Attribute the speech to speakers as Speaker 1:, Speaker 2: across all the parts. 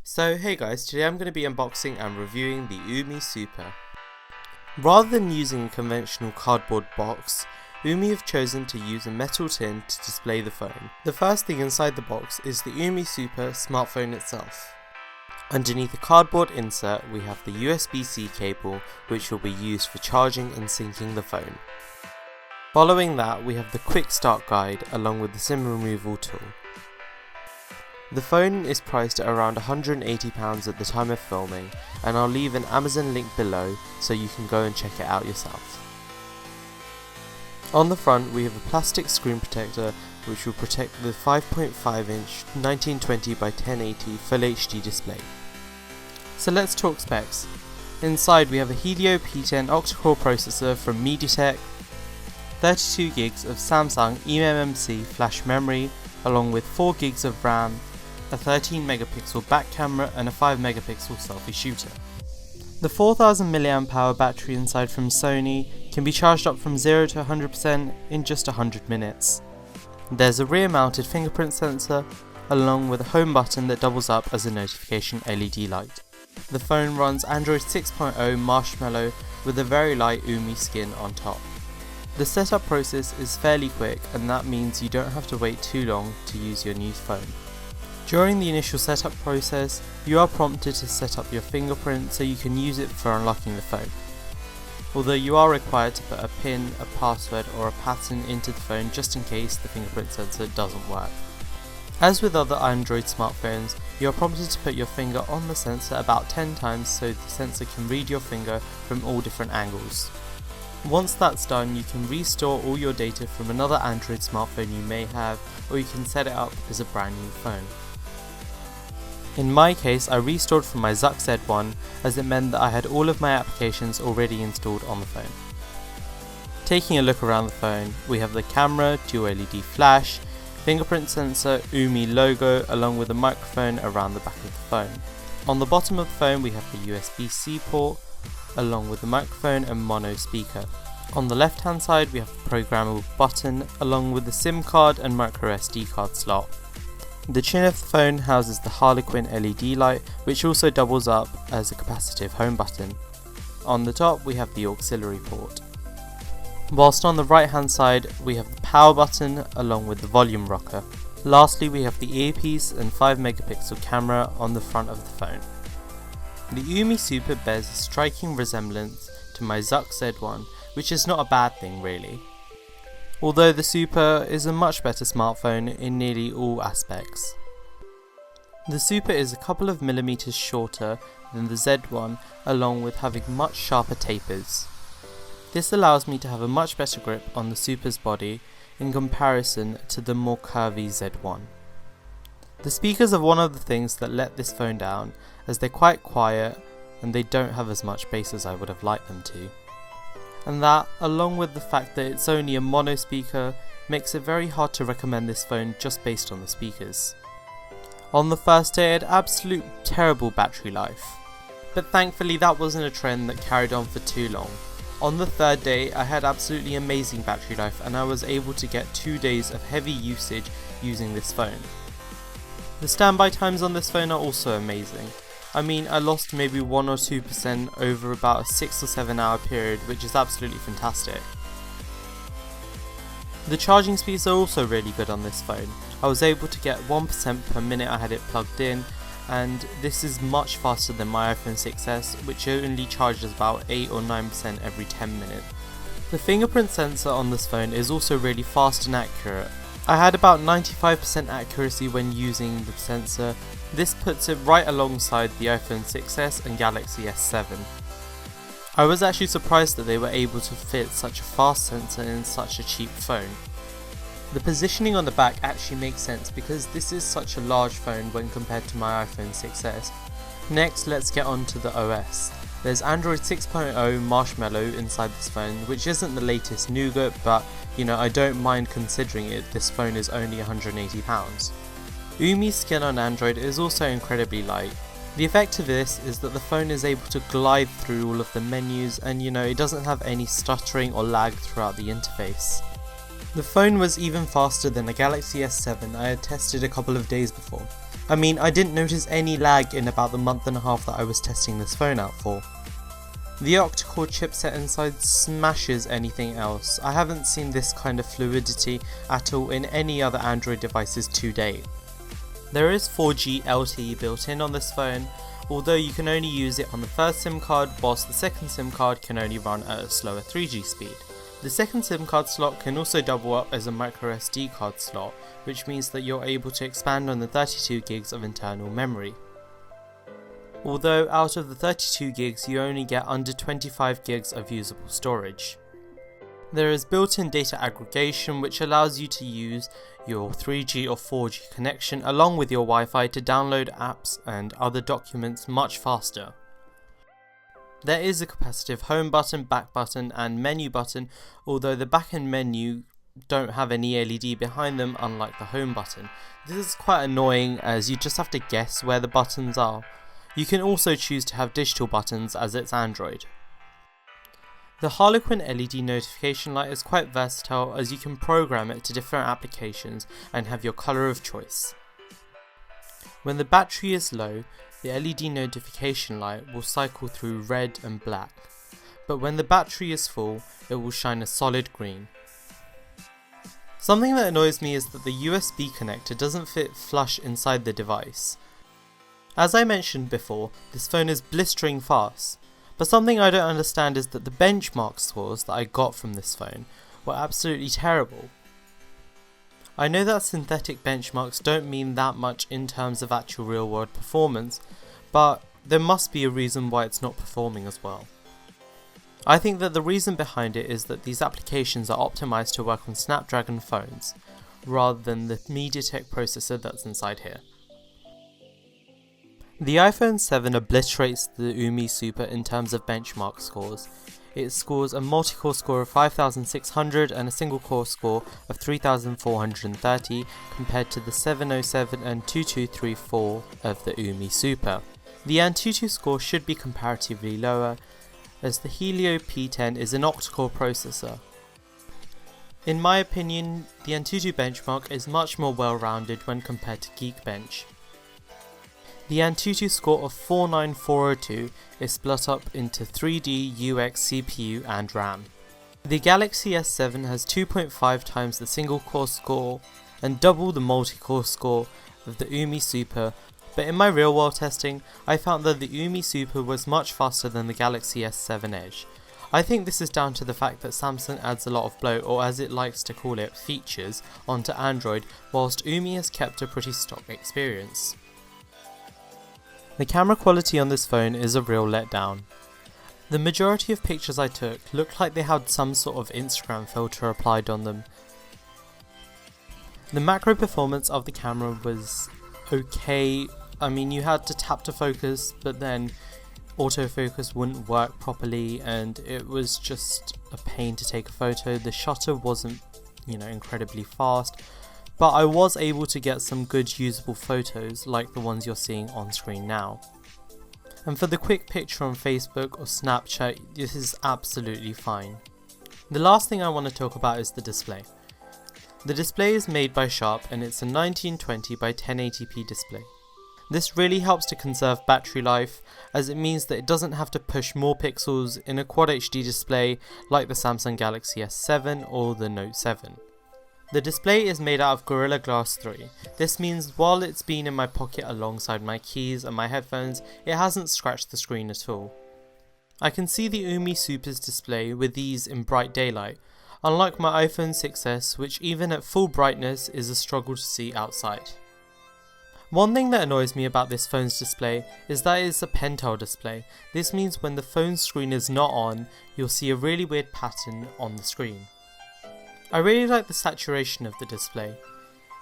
Speaker 1: So hey guys, today I'm going to be unboxing and reviewing the Umi Super. Rather than using a conventional cardboard box, Umi have chosen to use a metal tin to display the phone. The first thing inside the box is the Umi Super smartphone itself. Underneath the cardboard insert we have the USB-C cable, which will be used for charging and syncing the phone. Following that we have the quick start guide along with the SIM removal tool. The phone is priced at around £180 at the time of filming, and I'll leave an Amazon link below so you can go and check it out yourself. On the front we have a plastic screen protector which will protect the 5.5 inch 1920 by 1080 Full HD display. So let's talk specs. Inside we have a Helio P10 octa-core processor from MediaTek, 32 gigs of Samsung eMMC flash memory along with 4 gigs of RAM, a 13 megapixel back camera and a 5 megapixel selfie shooter. The 4000 mAh battery inside from Sony can be charged up from 0 to 100% in just 100 minutes. There's a rear mounted fingerprint sensor along with a home button that doubles up as a notification LED light. The phone runs Android 6.0 Marshmallow with a very light Umi skin on top. The setup process is fairly quick, and that means you don't have to wait too long to use your new phone. During the initial setup process, you are prompted to set up your fingerprint so you can use it for unlocking the phone. Although you are required to put a PIN, a password or a pattern into the phone just in case the fingerprint sensor doesn't work. As with other Android smartphones, you are prompted to put your finger on the sensor about 10 times so the sensor can read your finger from all different angles. Once that's done, you can restore all your data from another Android smartphone you may have, or you can set it up as a brand new phone. In my case, I restored from my Zuck Z1 as it meant that I had all of my applications already installed on the phone. Taking a look around the phone, we have the camera, dual LED flash, fingerprint sensor, Umi logo along with a microphone around the back of the phone. On the bottom of the phone we have the USB-C port along with the microphone and mono speaker. On the left hand side we have the programmable button along with the SIM card and micro SD card slot. The chin of the phone houses the Harlequin LED light, which also doubles up as a capacitive home button. On the top we have the auxiliary port. Whilst on the right hand side we have the power button along with the volume rocker. Lastly we have the earpiece and 5 megapixel camera on the front of the phone. The Umi Super bears a striking resemblance to my Zuck Z1, which is not a bad thing really. Although the Super is a much better smartphone in nearly all aspects. The Super is a couple of millimeters shorter than the Z1 along with having much sharper tapers. This allows me to have a much better grip on the Super's body in comparison to the more curvy Z1. The speakers are one of the things that let this phone down, as they're quite quiet and they don't have as much bass as I would have liked them to. And that, along with the fact that it's only a mono speaker, makes it very hard to recommend this phone just based on the speakers. On the first day it had absolute terrible battery life, but thankfully that wasn't a trend that carried on for too long. On the third day I had absolutely amazing battery life and I was able to get 2 days of heavy usage using this phone. The standby times on this phone are also amazing. I mean, I lost maybe 1 or 2% over about a 6 or 7 hour period, which is absolutely fantastic. The charging speeds are also really good on this phone. I was able to get 1% per minute I had it plugged in, and this is much faster than my iPhone 6s, which only charges about 8 or 9% every 10 minutes. The fingerprint sensor on this phone is also really fast and accurate. I had about 95% accuracy when using the sensor. This puts it right alongside the iPhone 6s and Galaxy S7. I was actually surprised that they were able to fit such a fast sensor in such a cheap phone. The positioning on the back actually makes sense because this is such a large phone when compared to my iPhone 6s. Next, let's get on to the OS. There's Android 6.0 Marshmallow inside this phone, which isn't the latest nougat, but I don't mind considering it. This phone is only £180. Umi's skin on Android is also incredibly light. The effect of this is that the phone is able to glide through all of the menus and it doesn't have any stuttering or lag throughout the interface. The phone was even faster than a Galaxy S7 I had tested a couple of days before. I mean, I didn't notice any lag in about the month and a half that I was testing this phone out for. The octa-core chipset inside smashes anything else. I haven't seen this kind of fluidity at all in any other Android devices to date. There is 4G LTE built in on this phone, although you can only use it on the first SIM card, whilst the second SIM card can only run at a slower 3G speed. The second SIM card slot can also double up as a microSD card slot, which means that you're able to expand on the 32 gigs of internal memory. Although out of the 32 gigs you only get under 25 gigs of usable storage. There is built-in data aggregation, which allows you to use your 3G or 4G connection along with your Wi-Fi to download apps and other documents much faster. There is a capacitive home button, back button and menu button, although the back and menu don't have any LED behind them, unlike the home button. This is quite annoying as you just have to guess where the buttons are. You can also choose to have digital buttons as it's Android. The Harlequin LED notification light is quite versatile as you can program it to different applications and have your colour of choice. When the battery is low, the LED notification light will cycle through red and black, but when the battery is full, it will shine a solid green. Something that annoys me is that the USB connector doesn't fit flush inside the device. As I mentioned before, this phone is blistering fast, but something I don't understand is that the benchmark scores that I got from this phone were absolutely terrible. I know that synthetic benchmarks don't mean that much in terms of actual real world performance, but there must be a reason why it's not performing as well. I think that the reason behind it is that these applications are optimized to work on Snapdragon phones, rather than the MediaTek processor that's inside here. The iPhone 7 obliterates the Umi Super in terms of benchmark scores. It scores a multi-core score of 5600 and a single core score of 3430 compared to the 707 and 2234 of the Umi Super. The Antutu score should be comparatively lower, as the Helio P10 is an octa-core processor. In my opinion, the Antutu benchmark is much more well-rounded when compared to Geekbench. The Antutu score of 49402 is split up into 3D, UX, CPU and RAM. The Galaxy S7 has 2.5 times the single core score and double the multi-core score of the Umi Super, but in my real world testing, I found that the Umi Super was much faster than the Galaxy S7 Edge. I think this is down to the fact that Samsung adds a lot of bloat, or as it likes to call it, features, onto Android, whilst Umi has kept a pretty stock experience. The camera quality on this phone is a real letdown. The majority of pictures I took looked like they had some sort of Instagram filter applied on them. The macro performance of the camera was okay. I mean, you had to tap to focus, but then autofocus wouldn't work properly and it was just a pain to take a photo. The shutter wasn't, incredibly fast. But I was able to get some good usable photos like the ones you're seeing on screen now. And for the quick picture on Facebook or Snapchat, this is absolutely fine. The last thing I want to talk about is the display. The display is made by Sharp and it's a 1920 by 1080p display. This really helps to conserve battery life, as it means that it doesn't have to push more pixels in a Quad HD display like the Samsung Galaxy S7 or the Note 7. The display is made out of Gorilla Glass 3. This means while it's been in my pocket alongside my keys and my headphones, it hasn't scratched the screen at all. I can see the Umi Super's display with ease in bright daylight, unlike my iPhone 6s, which even at full brightness is a struggle to see outside. One thing that annoys me about this phone's display is that it's a pentile display. This means when the phone screen is not on, you'll see a really weird pattern on the screen. I really like the saturation of the display.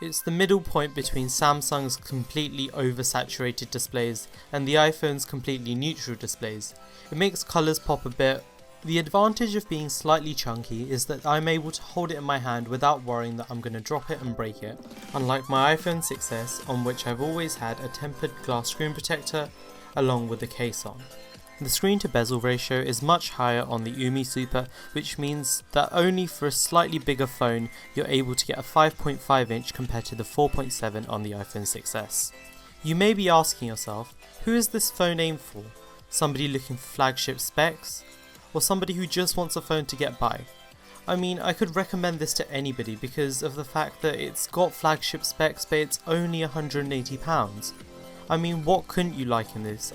Speaker 1: It's the middle point between Samsung's completely oversaturated displays and the iPhone's completely neutral displays. It makes colours pop a bit. The advantage of being slightly chunky is that I'm able to hold it in my hand without worrying that I'm going to drop it and break it, unlike my iPhone 6s, on which I've always had a tempered glass screen protector along with the case on. The screen to bezel ratio is much higher on the Umi Super, which means that only for a slightly bigger phone you're able to get a 5.5 inch compared to the 4.7 on the iPhone 6s. You may be asking yourself, who is this phone aimed for? Somebody looking for flagship specs? Or somebody who just wants a phone to get by? I mean, I could recommend this to anybody because of the fact that it's got flagship specs but it's only £180. I mean, what couldn't you like in this?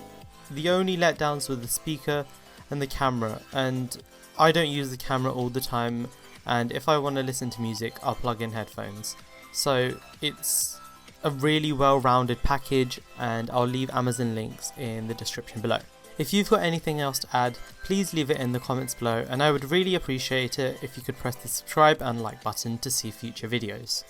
Speaker 1: The only letdowns were the speaker and the camera, and I don't use the camera all the time, and if I want to listen to music I'll plug in headphones. So it's a really well-rounded package, and I'll leave Amazon links in the description below. If you've got anything else to add, please leave it in the comments below, and I would really appreciate it if you could press the subscribe and like button to see future videos.